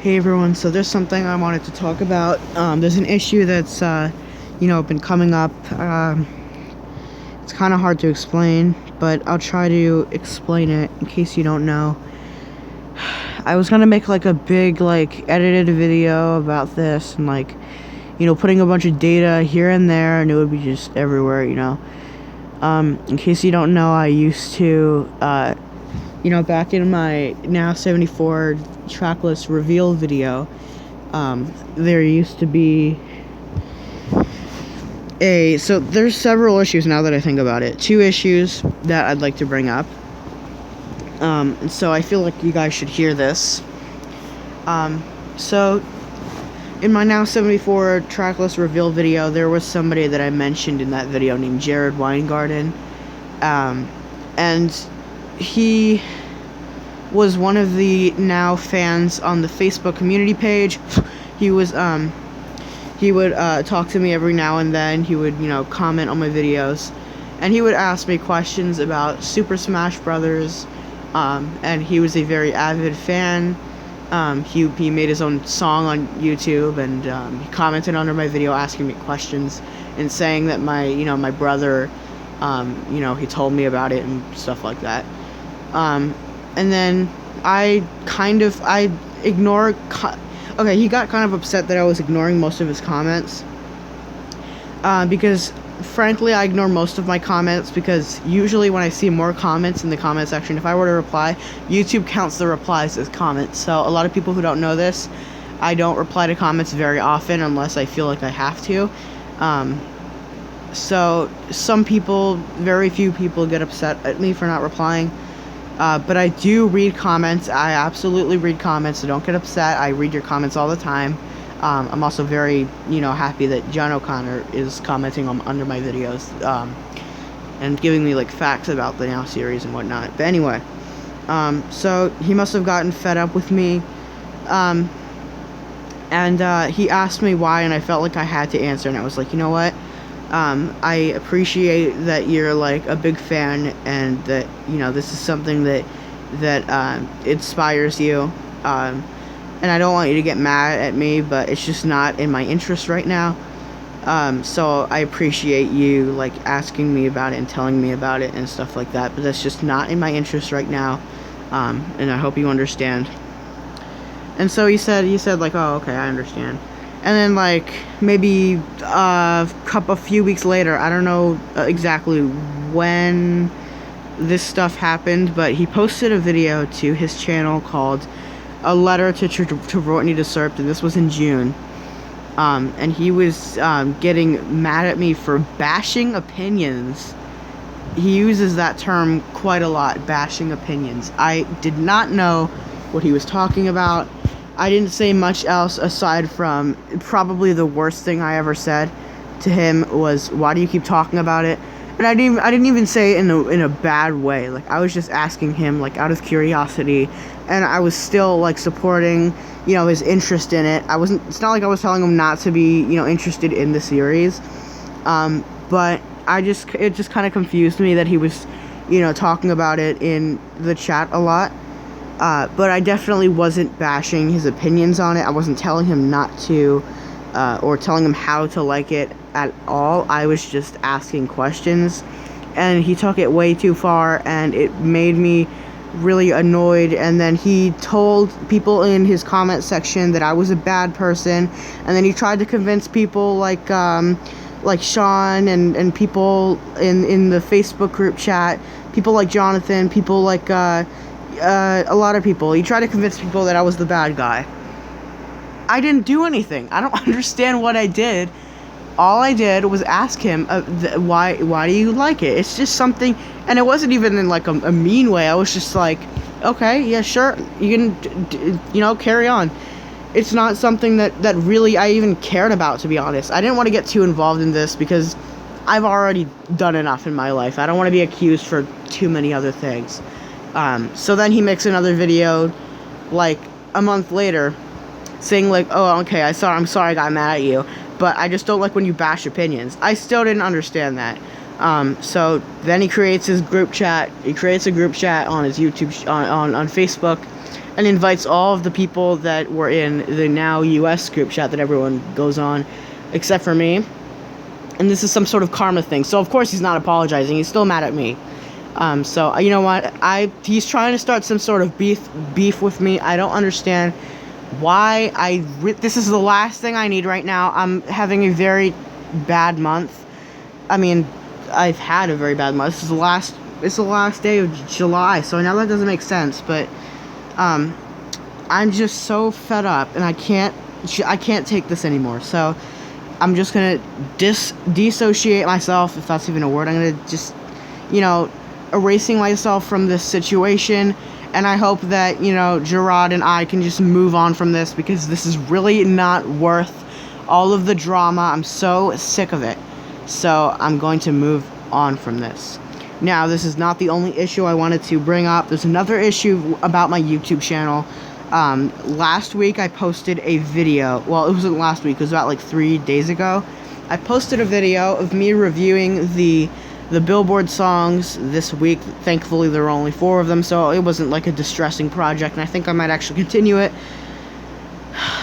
Hey everyone, so there's something I wanted to talk about. There's an issue that's, been coming up. It's kind of hard to explain, but I'll try to explain it in case you don't know. I was gonna make like a big, edited video about this and putting a bunch of data here and there, and it would be just everywhere, In case you don't know, I used to, back in my Now 74 tracklist reveal video, there used to be so there's several issues now that I think about it. Two issues that I'd like to bring up. And so I feel like you guys should hear this. So in my Now 74 tracklist reveal video, there was somebody that I mentioned in that video named Jared Weingarten. And he was one of the Now fans on the Facebook community page. He was, he would talk to me every now and then. He would, comment on my videos. And he would ask me questions about Super Smash Brothers. And he was a very avid fan. He made his own song on YouTube, and he commented under my video asking me questions and saying that my brother, he told me about it and stuff like that. And then I ignore. Okay, he got kind of upset that I was ignoring most of his comments. Because frankly, I ignore most of my comments because usually when I see more comments in the comment section, if I were to reply, YouTube counts the replies as comments. So a lot of people who don't know this, I don't reply to comments very often unless I feel like I have to. So some people, very few people, get upset at me for not replying. But I do read comments. I absolutely read comments, so don't get upset. I read your comments all the time. I'm also very, happy that John O'Connor is commenting under my videos, and giving me, facts about the Now series and whatnot. But anyway, so he must have gotten fed up with me, and he asked me why, and I felt like I had to answer, and I was like, you know what? I appreciate that you're a big fan, and that this is something that inspires you, and I don't want you to get mad at me, but it's just not in my interest right now. So I appreciate you asking me about it and telling me about it and stuff like that, but that's just not in my interest right now, and I hope you understand. And so he said oh, okay, I understand. And then maybe a few weeks later, I don't know exactly when this stuff happened, but he posted a video to his channel called "A Letter to Rotney Deserped," and this was in June. And he was getting mad at me for bashing opinions. He uses that term quite a lot, bashing opinions. I did not know what he was talking about. I didn't say much else aside from probably the worst thing I ever said to him was, "Why do you keep talking about it?" And I didn't even say it in a bad way. I was just asking him out of curiosity, and I was still supporting his interest in it. It's not like I was telling him not to be interested in the series, but it just kind of confused me that he was talking about it in the chat a lot. But I definitely wasn't bashing his opinions on it. I wasn't telling him not to, or telling him how to like it at all. I was just asking questions, and he took it way too far, and it made me really annoyed. And then he told people in his comment section that I was a bad person, and then he tried to convince people like Sean and people in the Facebook group chat, people like Jonathan, people like a lot of people. He tried to convince people that I was the bad guy. I didn't do anything. I don't understand what I did. All I did was ask him, why do you like it? It's just something, and it wasn't even in a mean way. I was just okay, yeah, sure, you can, carry on. It's not something that really I even cared about, to be honest. I didn't want to get too involved in this because I've already done enough in my life. I don't want to be accused for too many other things. So then he makes another video, a month later, saying oh, okay, I'm sorry I got mad at you, but I just don't like when you bash opinions. I still didn't understand that. So then he creates his group chat. He creates a group chat on his YouTube, on Facebook, and invites all of the people that were in the now US group chat that everyone goes on, except for me. And this is some sort of karma thing. So of course he's not apologizing. He's still mad at me. So you know what? He's trying to start some sort of beef with me. I don't understand why. This is the last thing I need right now. I'm having a very bad month. I mean, I've had a very bad month. It's the last day of July. So now that doesn't make sense. But I'm just so fed up, and I can't take this anymore. So I'm just gonna dissociate myself, if that's even a word. I'm gonna just, you know, erasing myself from this situation, and I hope that, you know, Gerard and I can just move on from this, because this is really not worth all of the drama. I'm so sick of it. So I'm going to move on from this. Now, this is not the only issue I wanted to bring up. There's another issue about my YouTube channel. Last week I posted a video. Well, it wasn't last week. It was about like 3 days ago. I posted a video of me reviewing the Billboard songs this week. Thankfully, there were only 4 of them, so it wasn't like a distressing project, and I think I might actually continue it,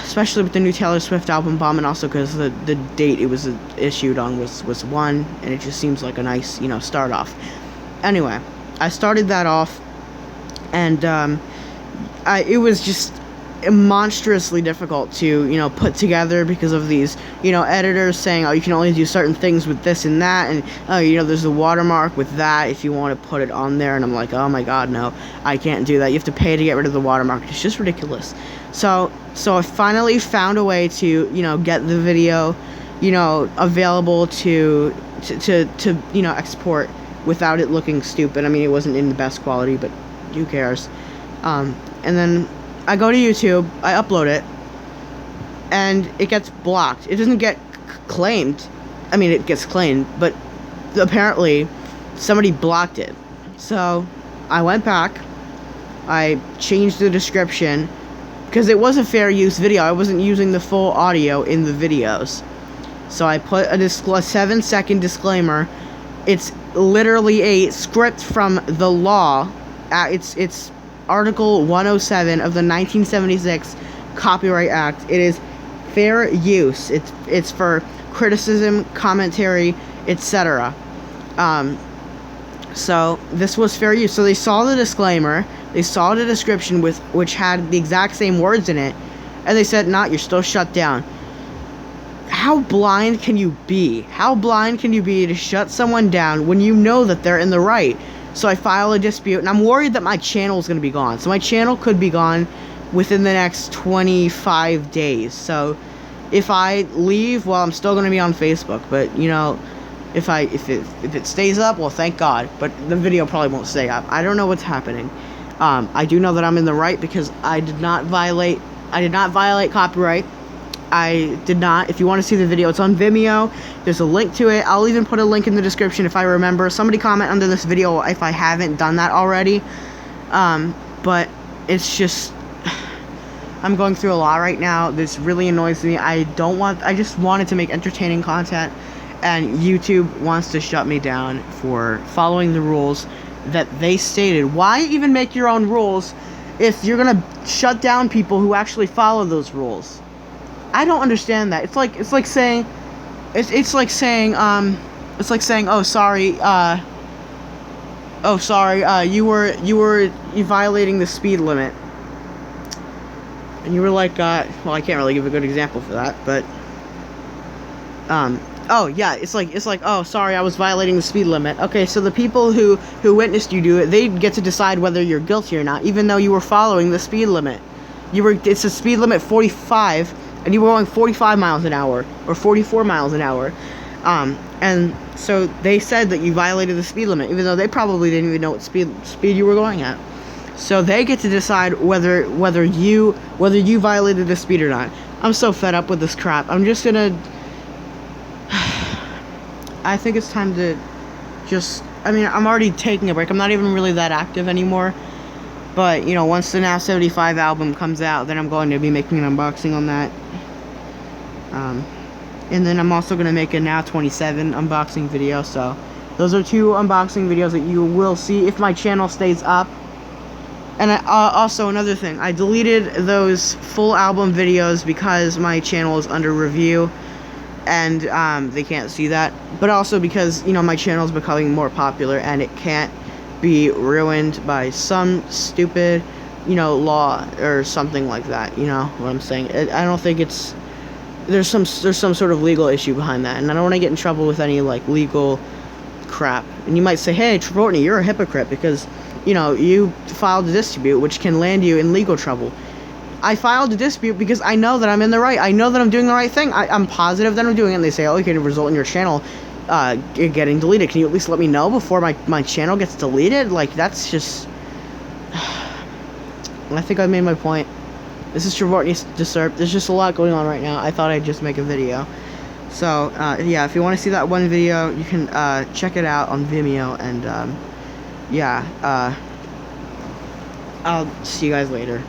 especially with the new Taylor Swift album Bomb, and also because the date it was issued on was 1, and it just seems like a nice, you know, start off. Anyway, I started that off, and it was just monstrously difficult to, you know, put together because of these, you know, editors saying, oh, you can only do certain things with this and that, and oh, you know, there's a watermark with that if you want to put it on there, and I'm like, oh my god, no, I can't do that. You have to pay to get rid of the watermark. It's just ridiculous. So I finally found a way to, you know, get the video, you know, available to you know, export without it looking stupid. I mean, it wasn't in the best quality, but who cares? And then I go to YouTube, I upload it, and it gets blocked. It doesn't get claimed. I mean, it gets claimed, but apparently somebody blocked it. So I went back, I changed the description, because it was a fair use video. I wasn't using the full audio in the videos. So I put a 7-second disclaimer. It's literally a script from the law. It's Article 107 of the 1976 Copyright Act. It is fair use. It's for criticism, commentary, etc. So this was fair use. So they saw the disclaimer, they saw the description which had the exact same words in it, and they said, "Nah, you're still shut down." How blind can you be? How blind can you be to shut someone down when you know that they're in the right? So I file a dispute, and I'm worried that my channel is going to be gone. So my channel could be gone within the next 25 days. So if I leave, well, I'm still going to be on Facebook. But, you know, if it stays up, well, thank God. But the video probably won't stay up. I don't know what's happening. I do know that I'm in the right because I did not violate copyright. I did not. If you want to see the video, it's on Vimeo. There's a link to it. I'll even put a link in the description if I remember. Somebody comment under this video if I haven't done that already. But it's just, I'm going through a lot right now. This really annoys me. I just wanted to make entertaining content, and YouTube wants to shut me down for following the rules that they stated. Why even make your own rules if you're gonna shut down people who actually follow those rules? I don't understand that. It's like saying, oh sorry, you violating the speed limit, and you were like, well, I can't really give a good example for that, but oh yeah, it's like, oh sorry, I was violating the speed limit. Okay, so the people who witnessed you do it, they get to decide whether you're guilty or not, even though you were following the speed limit. It's a speed limit 45. And you were going 45 miles an hour, or 44 miles an hour, and so they said that you violated the speed limit, even though they probably didn't even know what speed you were going at. So they get to decide whether you violated the speed or not. I'm so fed up with this crap. I'm just gonna. I think it's time to just. I mean, I'm already taking a break. I'm not even really that active anymore. But, you know, once the Now 75 album comes out, then I'm going to be making an unboxing on that. And then I'm also going to make a Now 27 unboxing video. So, those are 2 unboxing videos that you will see if my channel stays up. And also another thing, I deleted those full album videos because my channel is under review, and they can't see that. But also because, you know, my channel is becoming more popular, and it can't be ruined by some stupid, you know, law or something like that. You know what I'm saying? I don't think it's there's some sort of legal issue behind that, and I don't want to get in trouble with any like legal crap. And you might say, hey, Trevortney, you're a hypocrite because, you know, you filed a dispute, which can land you in legal trouble. I filed a dispute because I know that I'm in the right. I know that I'm doing the right thing. I'm positive that I'm doing it. And they say, oh, it can result in your channel getting deleted. Can you at least let me know before my channel gets deleted? Like, that's just... I think I made my point. This is Trevortney's Disturb. There's just a lot going on right now. I thought I'd just make a video. So, yeah, if you want to see that one video, you can check it out on Vimeo. And, yeah, I'll see you guys later.